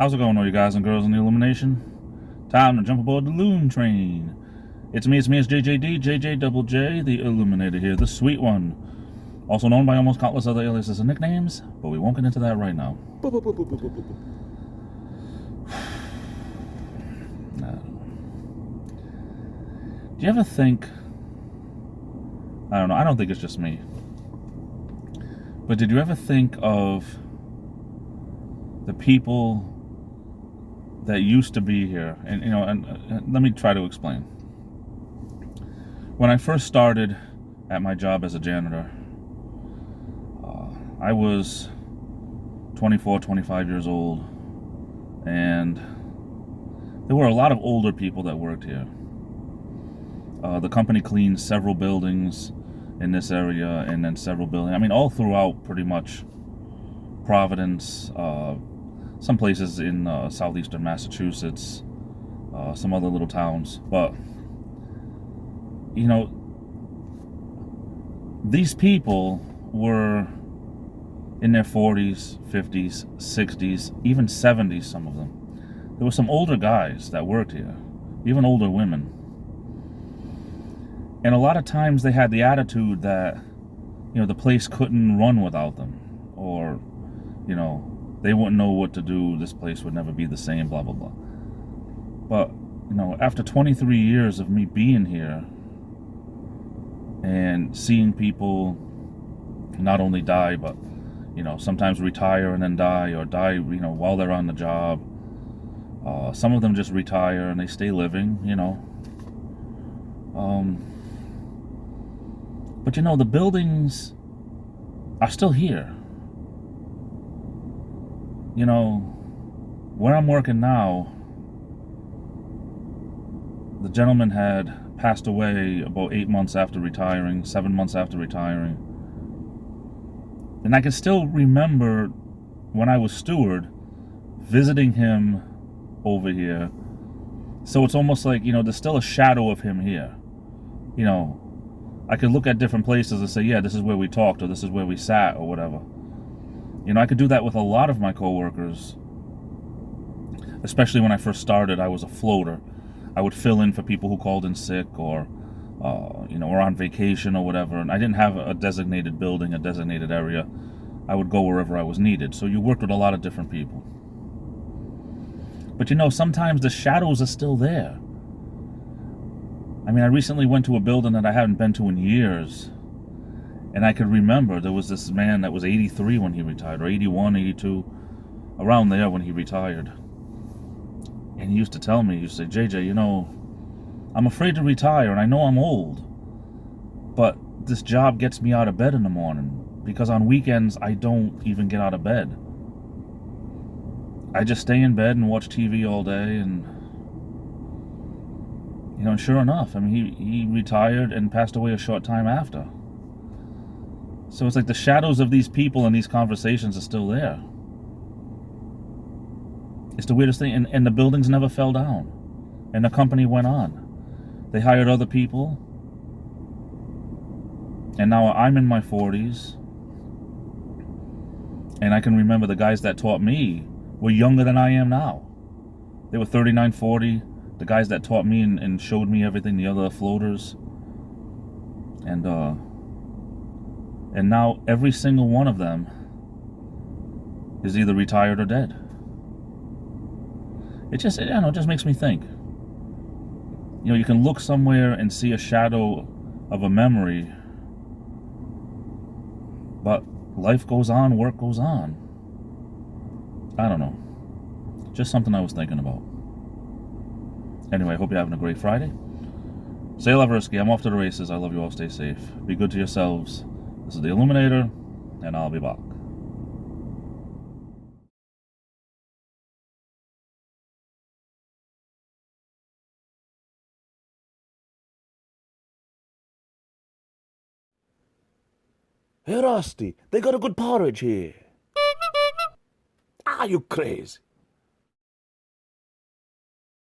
How's it going, all you guys and girls in the Illumination? Time to jump aboard the Loom train. It's me, it's JJD, JJ Double J, the Illuminator here, the sweet one. Also known by almost countless other aliases and nicknames, but we won't get into that right now. Do you ever think, I don't know, I don't think it's just me, but did you ever think of the people that used to be here? And let me try to explain. When I first started at my job as a janitor, I was 24, 25 years old, and there were a lot of older people that worked here. The company cleaned several buildings in this area, and then several buildings, I mean, all throughout pretty much Providence, some places in southeastern Massachusetts, some other little towns. But you know, these people were in their 40s, 50s, 60s, even 70s, some of them. There were some older guys that worked here, even older women. And a lot of times they had the attitude that, the place couldn't run without them, or, they wouldn't know what to do, this place would never be the same, blah, blah, blah. But, after 23 years of me being here and seeing people not only die, but, sometimes retire and then die, or die, while they're on the job. Some of them just retire and they stay living, But the buildings are still here. Where I'm working now, the gentleman had passed away about 8 months after retiring, 7 months after retiring. And I can still remember when I was steward visiting him over here. So it's almost like, there's still a shadow of him here. I could look at different places and say, yeah, this is where we talked, or this is where we sat, or whatever. I could do that with a lot of my coworkers. Especially when I first started, I was a floater. I would fill in for people who called in sick, or or on vacation or whatever. And I didn't have a designated building, a designated area. I would go wherever I was needed. So you worked with a lot of different people. But sometimes the shadows are still there. I mean, I recently went to a building that I haven't been to in years, and I could remember there was this man that was 83 when he retired, or 81, 82, around there when he retired. And he used to tell me, he used to say, JJ, I'm afraid to retire, and I know I'm old, but this job gets me out of bed in the morning, because on weekends I don't even get out of bed. I just stay in bed and watch TV all day, and and sure enough, I mean, he retired and passed away a short time after. So it's like the shadows of these people and these conversations are still there. It's the weirdest thing, and the buildings never fell down, and the company went on. They hired other people, and now I'm in my 40s, and I can remember the guys that taught me were younger than I am now. They were 39, 40. The guys that taught me and showed me everything, the other floaters. And now every single one of them is either retired or dead. It just, it just makes me think. You can look somewhere and see a shadow of a memory, but life goes on, work goes on. I don't know. Just something I was thinking about. Anyway, I hope you're having a great Friday. Sail Eversky, I'm off to the races. I love you all. Stay safe. Be good to yourselves. This is the Illuminator, and I'll be back. Hey, Rusty, they got a good porridge here. Are you crazy?